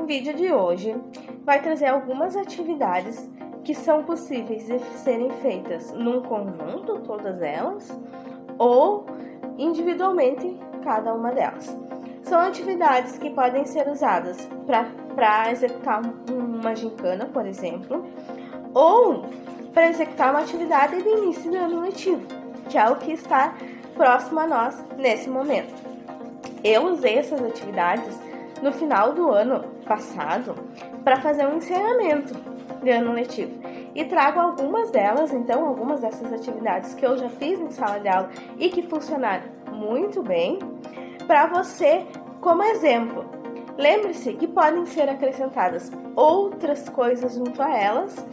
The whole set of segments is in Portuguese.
O vídeo de hoje vai trazer algumas atividades que são possíveis de serem feitas num conjunto, todas elas, ou individualmente, cada uma delas. São atividades que podem ser usadas para executar uma gincana, por exemplo, ou para executar uma atividade de início do ano letivo, que é o que está próximo a nós nesse momento. Eu usei essas atividades no final do ano passado para fazer um encerramento de ano letivo e trago algumas delas, então, algumas dessas atividades que eu já fiz em sala de aula e que funcionaram muito bem para você como exemplo. Lembre-se que podem ser acrescentadas outras coisas junto a elas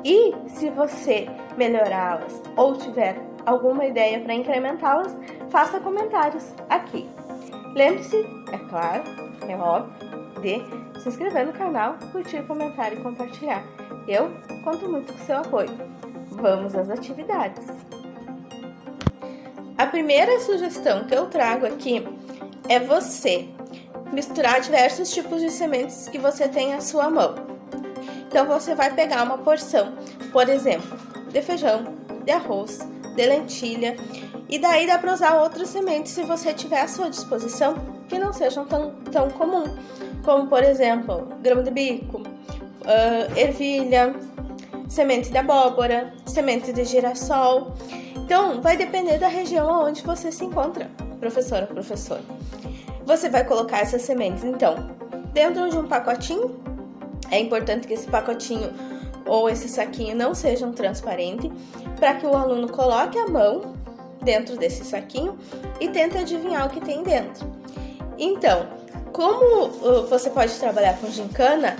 e se você melhorá-las ou tiver alguma ideia para incrementá-las, faça comentários aqui. Lembre-se, é claro, é óbvio, de se inscrever no canal, curtir, comentar e compartilhar. Eu conto muito com seu apoio. Vamos às atividades. A primeira sugestão que eu trago aqui é você misturar diversos tipos de sementes que você tem à sua mão. Então você vai pegar uma porção, por exemplo, de feijão, de arroz, de lentilha, e daí dá para usar outras sementes se você tiver à sua disposição que não sejam tão comuns, como por exemplo, grão de bico, ervilha, semente de abóbora, semente de girassol. Então vai depender da região onde você se encontra, professora. Você vai colocar essas sementes então dentro de um pacotinho. É importante que esse pacotinho ou esse saquinho não sejam transparentes, para que o aluno coloque a mão dentro desse saquinho e tente adivinhar o que tem dentro. Então, como você pode trabalhar com gincana,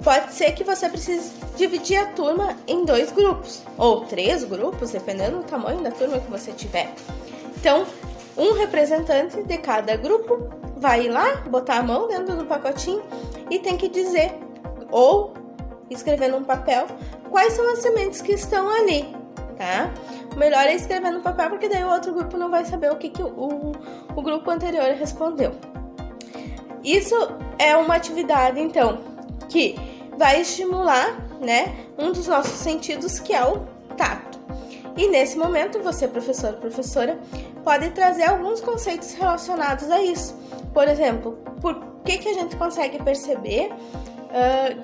pode ser que você precise dividir a turma em 2 grupos, ou 3 grupos, dependendo do tamanho da turma que você tiver. Então, um representante de cada grupo vai ir lá, botar a mão dentro do pacotinho e tem que dizer, ou escrever num papel, quais são as sementes que estão ali, tá? O melhor é escrever no papel, porque daí o outro grupo não vai saber o que o grupo anterior respondeu. Isso é uma atividade, então, que vai estimular, né, um dos nossos sentidos, que é o tato. E nesse momento, você, professora, pode trazer alguns conceitos relacionados a isso. Por exemplo, por que a gente consegue perceber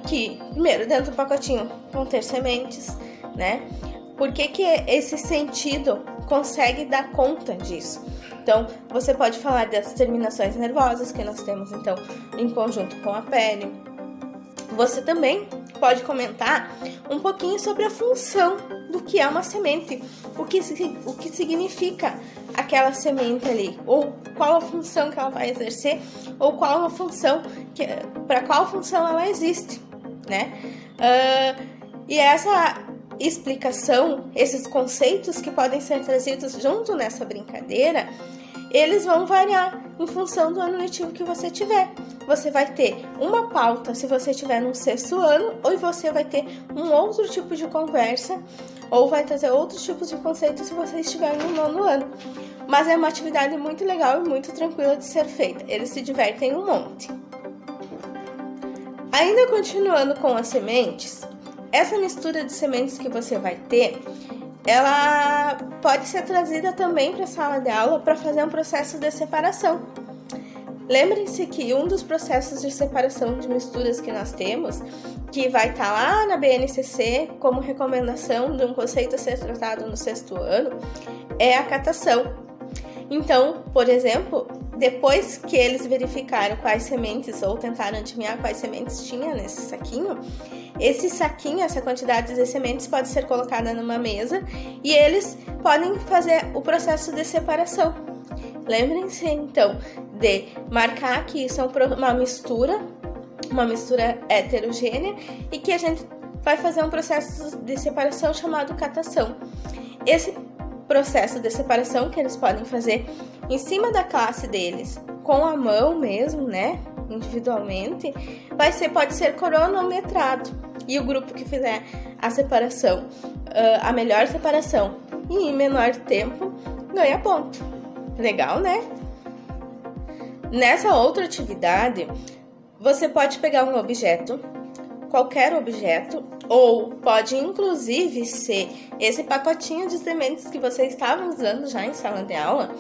que, primeiro, dentro do pacotinho vão ter sementes, né? Por que esse sentido consegue dar conta disso? Então, você pode falar das terminações nervosas que nós temos, então, em conjunto com a pele. Você também pode comentar um pouquinho sobre a função do que é uma semente, o que significa aquela semente ali, ou qual a função que ela vai exercer, ou qual a função, para qual função ela existe, né? E essa explicação, esses conceitos que podem ser trazidos junto nessa brincadeira, eles vão variar em função do ano letivo que você tiver. Você vai ter uma pauta se você estiver no 6º ano, ou você vai ter um outro tipo de conversa, ou vai trazer outros tipos de conceitos se você estiver no 9º ano. Mas é uma atividade muito legal e muito tranquila de ser feita. Eles se divertem um monte. Ainda continuando com as sementes, essa mistura de sementes que você vai ter, ela pode ser trazida também para a sala de aula para fazer um processo de separação. Lembrem-se que um dos processos de separação de misturas que nós temos, que vai estar lá na BNCC como recomendação de um conceito a ser tratado no 6º ano, é a catação. Então, por exemplo, depois que eles verificaram quais sementes ou tentaram adivinhar quais sementes tinha nesse saquinho, esse saquinho, essa quantidade de sementes pode ser colocada numa mesa e eles podem fazer o processo de separação. Lembrem-se, então, de marcar que isso é uma mistura heterogênea e que a gente vai fazer um processo de separação chamado catação. Esse processo de separação que eles podem fazer em cima da classe deles, com a mão mesmo, né, individualmente, pode ser cronometrado. E o grupo que fizer a separação, a melhor separação e em menor tempo, ganha ponto. Legal, né? Nessa outra atividade, Você pode pegar um objeto, qualquer objeto, ou pode inclusive ser esse pacotinho de sementes que você estava usando já em sala de aula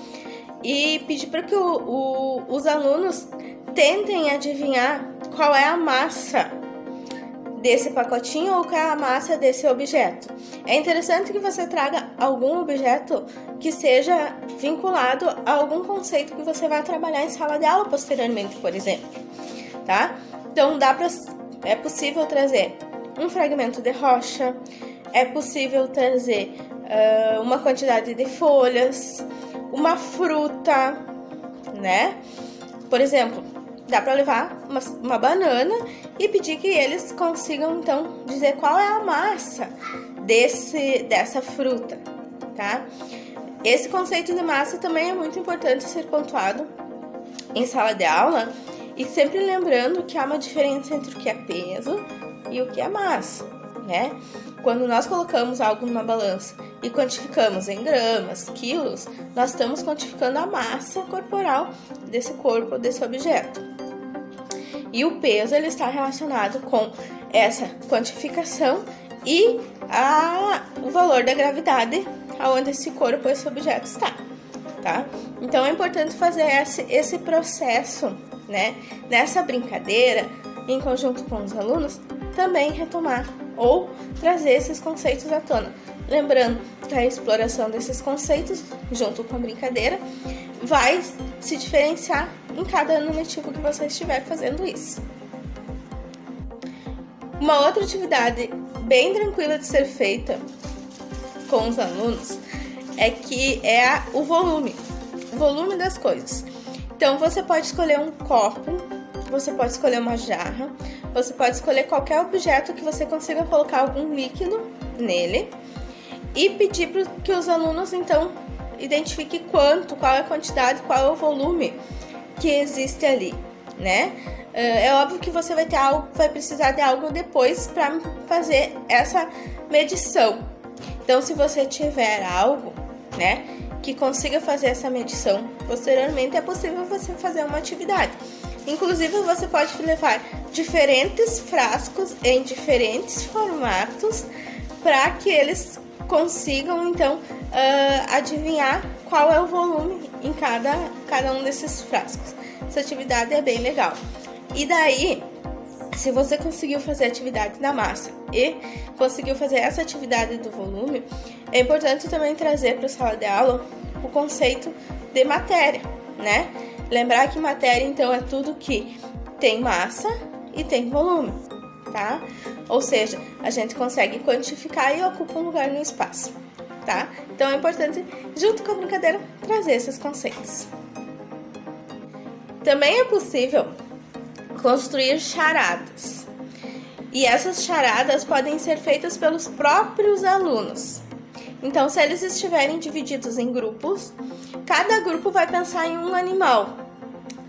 e pedir para que os alunos tentem adivinhar qual é a massa desse pacotinho ou qual é a massa desse objeto. É interessante que você traga algum objeto que seja vinculado a algum conceito que você vai trabalhar em sala de aula posteriormente, por exemplo, tá? Então é possível trazer um fragmento de rocha, é possível trazer uma quantidade de folhas, uma fruta, né? Por exemplo, dá para levar uma banana e pedir que eles consigam, então, dizer qual é a massa dessa fruta, tá? Esse conceito de massa também é muito importante ser pontuado em sala de aula e sempre lembrando que há uma diferença entre o que é peso e o que é massa, né? Quando nós colocamos algo numa balança e quantificamos em gramas, quilos, nós estamos quantificando a massa corporal desse corpo, desse objeto. E o peso ele está relacionado com essa quantificação e o valor da gravidade aonde esse corpo, esse objeto está, tá? Então é importante fazer esse processo, né? Nessa brincadeira, em conjunto com os alunos, também retomar ou trazer esses conceitos à tona. Lembrando que a exploração desses conceitos, junto com a brincadeira, vai se diferenciar em cada ano letivo que você estiver fazendo isso. Uma outra atividade bem tranquila de ser feita com os alunos é o volume das coisas. Então você pode escolher um copo, você pode escolher uma jarra, você pode escolher qualquer objeto que você consiga colocar algum líquido nele e pedir para que os alunos então identifiquem qual é a quantidade, qual é o volume que existe ali, né? É óbvio que você vai precisar de algo depois para fazer essa medição. Então, se você tiver algo, né, que consiga fazer essa medição posteriormente, é possível você fazer uma atividade. Inclusive, você pode levar diferentes frascos em diferentes formatos para que eles consigam, então, adivinhar qual é o volume em cada um desses frascos. Essa atividade é bem legal. E daí, se você conseguiu fazer a atividade da massa e conseguiu fazer essa atividade do volume, é importante também trazer para a sala de aula o conceito de matéria, né? Lembrar que matéria, então, é tudo que tem massa e tem volume, tá? Ou seja, a gente consegue quantificar e ocupa um lugar no espaço, tá? Então, é importante, junto com a brincadeira, trazer esses conceitos. Também é possível construir charadas. E essas charadas podem ser feitas pelos próprios alunos. Então, se eles estiverem divididos em grupos, cada grupo vai pensar em um animal,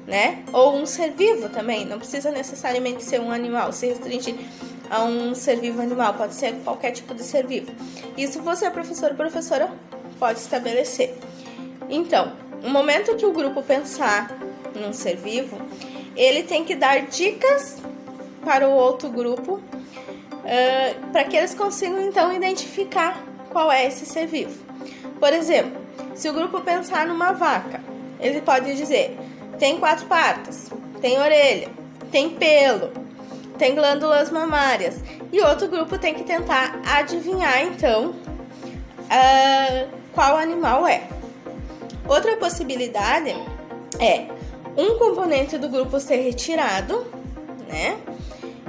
né? Ou um ser vivo também, não precisa necessariamente ser um animal, se restringir a um ser vivo animal, pode ser qualquer tipo de ser vivo. Isso você, é professor ou professora, pode estabelecer. Então, no momento que o grupo pensar num ser vivo, ele tem que dar dicas para o outro grupo para que eles consigam então identificar qual é esse ser vivo. Por exemplo, se o grupo pensar numa vaca, ele pode dizer: tem 4 patas, tem orelha, tem pelo, tem glândulas mamárias. E outro grupo tem que tentar adivinhar então qual animal é. Outra possibilidade é um componente do grupo ser retirado, né?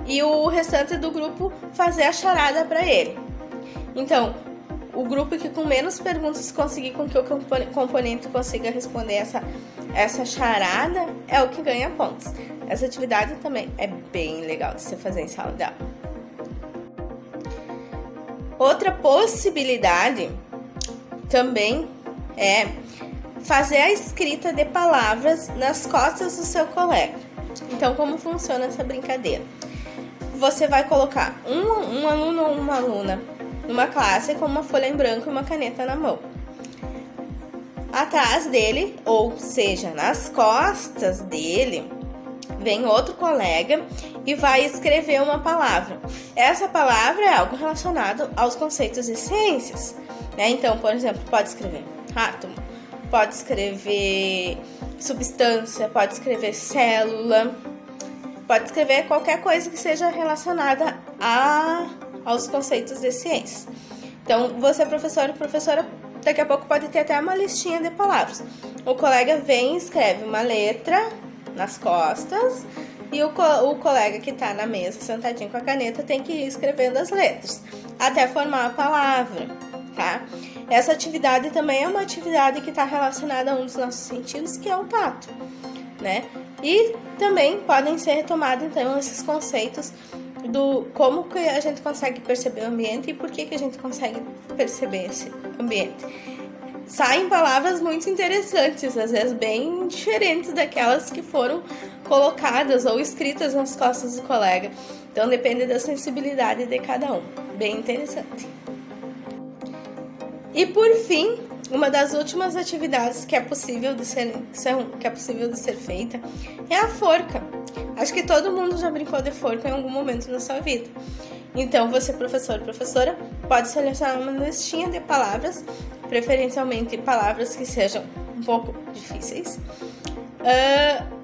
E o restante do grupo fazer a charada para ele. Então, o grupo que com menos perguntas conseguir com que o componente consiga responder essa charada é o que ganha pontos. Essa atividade também é bem legal de se fazer em sala de aula. Outra possibilidade também é fazer a escrita de palavras nas costas do seu colega. Então, como funciona essa brincadeira? Você vai colocar um aluno ou uma aluna numa classe com uma folha em branco e uma caneta na mão. Atrás dele, ou seja, nas costas dele, vem outro colega e vai escrever uma palavra. Essa palavra é algo relacionado aos conceitos de ciências, né? Então, por exemplo, pode escrever átomo, pode escrever substância, pode escrever célula, pode escrever qualquer coisa que seja relacionada aos conceitos de ciências. Então, você, professor e professora, daqui a pouco pode ter até uma listinha de palavras. O colega vem e escreve uma letra nas costas e o colega que está na mesa, sentadinho com a caneta, tem que ir escrevendo as letras até formar a palavra, tá? Essa atividade também é uma atividade que está relacionada a um dos nossos sentidos, que é o tato, né? E também podem ser retomados, então, esses conceitos do como que a gente consegue perceber o ambiente e por que a gente consegue perceber esse ambiente. Saem palavras muito interessantes, às vezes bem diferentes daquelas que foram colocadas ou escritas nas costas do colega. Então depende da sensibilidade de cada um. Bem interessante. E por fim, uma das últimas atividades que é possível de ser feita é a forca. Acho que todo mundo já brincou de forca em algum momento na sua vida. Então, você, professor ou professora, pode selecionar uma listinha de palavras, preferencialmente palavras que sejam um pouco difíceis,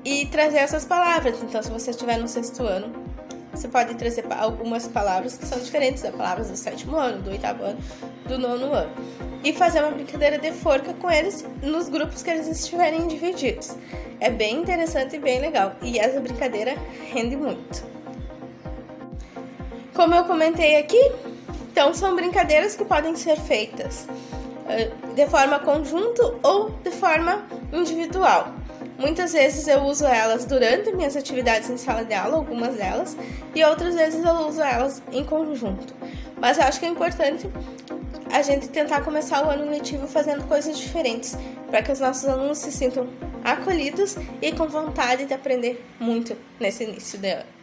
e trazer essas palavras. Então, se você estiver no 6º ano, você pode trazer algumas palavras que são diferentes das palavras do 7º ano, do 8º ano, do 9º ano. E fazer uma brincadeira de forca com eles nos grupos que eles estiverem divididos. É bem interessante e bem legal. E essa brincadeira rende muito. Como eu comentei aqui, então são brincadeiras que podem ser feitas de forma conjunta ou de forma individual. Muitas vezes eu uso elas durante minhas atividades em sala de aula, algumas delas, e outras vezes eu uso elas em conjunto. Mas eu acho que é importante a gente tentar começar o ano letivo fazendo coisas diferentes, para que os nossos alunos se sintam acolhidos e com vontade de aprender muito nesse início de ano.